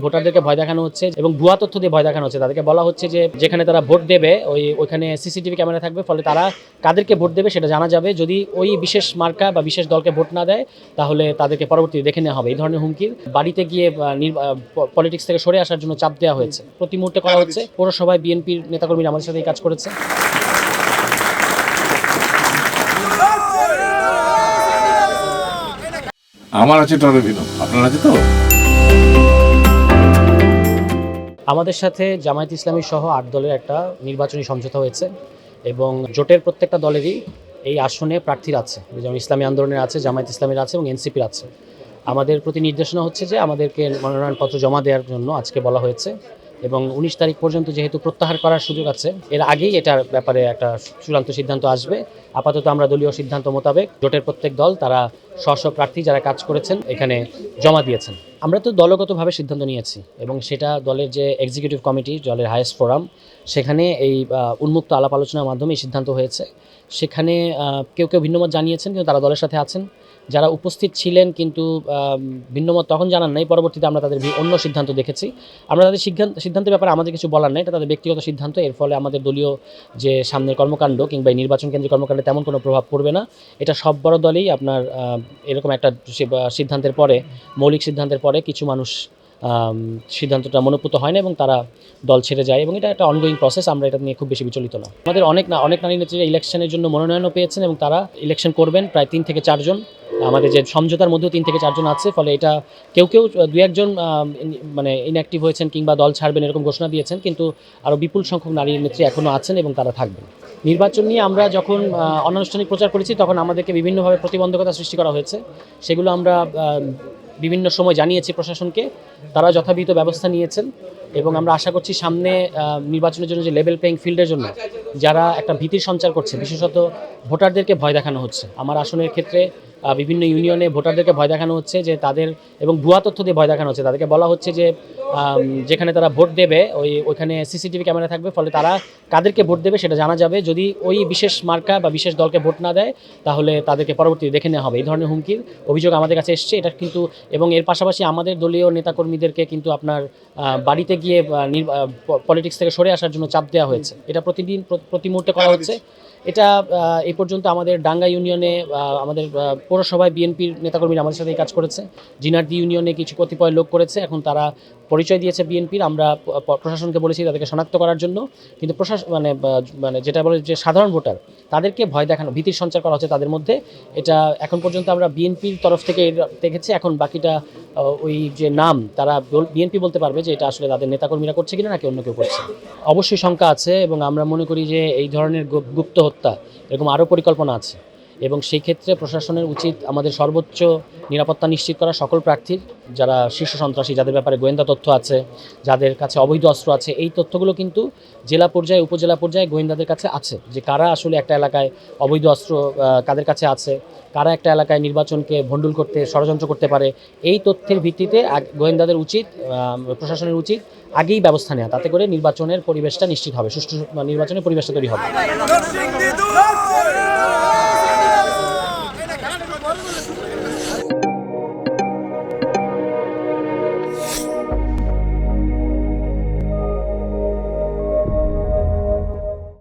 ভোটারদেরকে ভয় দেখানো হচ্ছে এবং ভুয়া তথ্য দিয়ে ভয় দেখানো হচ্ছে। তাদেরকে বলা হচ্ছে যে যেখানে তারা ভোট দেবে ওইখানে সিসিটিভি ক্যামেরা থাকবে, ফলে তারা কাদেরকে ভোট দেবে সেটা জানা যাবে। যদি ওই বিশেষ মার্কা বা বিশেষ দলকে ভোট না দেয় তাহলে তাদেরকে পরবর্তীতে দেখে নেওয়া হবে। এই ধরনের হুমকির বাড়িতে গিয়ে পলিটিক্স থেকে সরে আসার জন্য চাপ দেওয়া হয়েছে, প্রতি মুহূর্তে করা হচ্ছে। পৌরসভায় বিএনপির নেতাকর্মীরা আমাদের সাথে এই কাজ করেছে। আমার আছে টরেভিনো, আপনার আছে তো? আমাদের সাথে জামায়াত ইসলামী সহ ৮ দলের একটা নির্বাচনী সমঝোতা হয়েছে এবং জোটের প্রত্যেকটা দলেরই এই আসনে প্রার্থীরা আছে, যেমন ইসলামী আন্দোলনের আছে, জামায়াত ইসলামীর আছে এবং এনসিপির আছে। আমাদের প্রতি নির্দেশনা হচ্ছে যে আমাদেরকে মনোনয়নপত্র জমা দেওয়ার জন্য আজকে বলা হয়েছে এবং ১৯ তারিখ পর্যন্ত যেহেতু প্রত্যাহার করার সুযোগ আছে, এর আগেই এটার ব্যাপারে একটা চূড়ান্ত সিদ্ধান্ত আসবে। আপাতত আমরা দলীয় সিদ্ধান্ত মোতাবেক জোটের প্রত্যেক দল তারা স্ব প্রার্থী যারা কাজ করেছেন এখানে জমা দিয়েছেন। আমরা তো দলগতভাবে সিদ্ধান্ত নিয়েছি এবং সেটা দলের যে এক্সিকিউটিভ কমিটি, দলের হাইয়েস্ট ফোরাম, সেখানে এই উন্মুক্ত আলাপ আলোচনার মাধ্যমে সিদ্ধান্ত হয়েছে। সেখানে কেউ কেউ ভিন্নমত জানিয়েছেন, কিন্তু তারা দলের সাথে আছেন। যারা উপস্থিত ছিলেন কিন্তু ভিন্নমত তখন জানান নাই, পরবর্তীতে আমরা তাদের অন্য সিদ্ধান্ত দেখেছি। আমরা তাদের সিদ্ধান্তের ব্যাপারে আমাদের কিছু বলার নেই, এটা তাদের ব্যক্তিগত সিদ্ধান্ত। এর ফলে আমাদের দলীয় যে সামনের কর্মকাণ্ড কিংবা এই নির্বাচন কেন্দ্রিক কর্মকাণ্ডে তেমন কোনো প্রভাব পড়বে না। এটা সব বড় দলেই আপনার এরকম একটা সিদ্ধান্তের পরে, মৌলিক সিদ্ধান্তের পরে কিছু মানুষ সিদ্ধান্তটা মনোপুত হয় না এবং তারা দল ছেড়ে যায় এবং এটা একটা অনগোয়িং প্রসেস। আমরা এটা নিয়ে খুব বেশি বিচলিত না। আমাদের অনেক নারী নেত্রীরা ইলেকশনের জন্য মনোনয়নও পেয়েছেন এবং তারা ইলেকশন করবেন প্রায় 3 থেকে 4 জন। আমাদের যে সমঝোতার মধ্যেও 3 থেকে 4 জন আছে, ফলে এটা কেউ 2-1 জন মানে ইনঅ্যাক্টিভ হয়েছেন কিংবা দল ছাড়বেন এরকম ঘোষণা দিয়েছেন, কিন্তু আরও বিপুল সংখ্যক নারী নেত্রী এখনও আছেন এবং তারা থাকবেন। নির্বাচন নিয়ে আমরা যখন অনানুষ্ঠানিক প্রচার করেছি তখন আমাদেরকে বিভিন্নভাবে প্রতিবন্ধকতা সৃষ্টি করা হয়েছে। সেগুলো আমরা বিভিন্ন সময় জানিয়েছি প্রশাসনকে, তারা যথাবিহিত ব্যবস্থা নিয়েছেন এবং আমরা আশা করছি সামনে নির্বাচনের জন্য যে লেভেল প্লেইং ফিল্ডের জন্য যারা একটা ভীতির সঞ্চার করছে, বিশেষত ভোটারদেরকে ভয় দেখানো হচ্ছে। আমার আসনের ক্ষেত্রে বিভিন্ন ইউনিয়নে ভোটারদেরকে ভয় দেখানো হচ্ছে যে তাদের, এবং ভুয়া তথ্য দিয়ে ভয় দেখানো হচ্ছে। তাদেরকে বলা হচ্ছে যে যেখানে তারা ভোট দেবে ওইখানে সিসিটিভি ক্যামেরা থাকবে, ফলে তারা কাদেরকে ভোট দেবে সেটা জানা যাবে। যদি ওই বিশেষ মার্কা বা বিশেষ দলকে ভোট না দেয় তাহলে তাদেরকে পরবর্তীতে দেখে নেওয়া হবে। এই ধরনের হুমকির অভিযোগ আমাদের কাছে এসছে। এটা কিন্তু, এবং এর পাশাপাশি আমাদের দলীয় নেতাকর্মীদেরকে কিন্তু আপনার বাড়িতে গিয়ে পলিটিক্স থেকে সরে আসার জন্য চাপ দেওয়া হয়েছে। এটা প্রতি মুহূর্তে করা হচ্ছে। এটা এই পর্যন্ত আমাদের ডাঙ্গা ইউনিয়নে আমাদের পৌরসভায় বিএনপির নেতাকর্মীরা আমাদের সাথে এই কাজ করেছে। জিনারদি ইউনিয়নে কিছু কতিপয় লোক করেছে, এখন তারা পরিচয় দিয়েছে বিএনপির। আমরা প্রশাসনকে বলেছি তাদেরকে শনাক্ত করার জন্য, কিন্তু প্রশাসন মানে যেটা বলে যে সাধারণ ভোটার তাদেরকে ভয় দেখানো, ভীতির সঞ্চার করা হচ্ছে তাদের মধ্যে। এটা এখন পর্যন্ত আমরা বিএনপির তরফ থেকে দেখেছি। এখন বাকিটা ওই যে নাম, তারা বিএনপি বলতে পারবে যে এটা আসলে তাদের নেতাকর্মীরা করছে কিনা নাকি অন্য কেউ করছে। অবশ্যই শঙ্কা আছে এবং আমরা মনে করি যে এই ধরনের গুপ্ত হত্যা এরকম আরও পরিকল্পনা আছে এবং সেই ক্ষেত্রে প্রশাসনের উচিত আমাদের সর্বোচ্চ নিরাপত্তা নিশ্চিত করা। সকল প্রার্থীর যারা শীর্ষ সন্ত্রাসী, যাদের ব্যাপারে গোয়েন্দা তথ্য আছে, যাদের কাছে অবৈধ অস্ত্র আছে, এই তথ্যগুলো কিন্তু জেলা পর্যায়ে, উপজেলা পর্যায়ে গোয়েন্দাদের কাছে আছে, যে কারা আসলে একটা এলাকায় অবৈধ অস্ত্র কাদের কাছে আছে, কারা একটা এলাকায় নির্বাচনকে ভণ্ডুল করতে ষড়যন্ত্র করতে পারে। এই তথ্যের ভিত্তিতে গোয়েন্দাদের উচিত, প্রশাসনের উচিত আগেই ব্যবস্থা নেওয়া, তাতে করে নির্বাচনের পরিবেশটা নিশ্চিত হবে, সুষ্ঠু নির্বাচনের পরিবেশটা তৈরি হবে।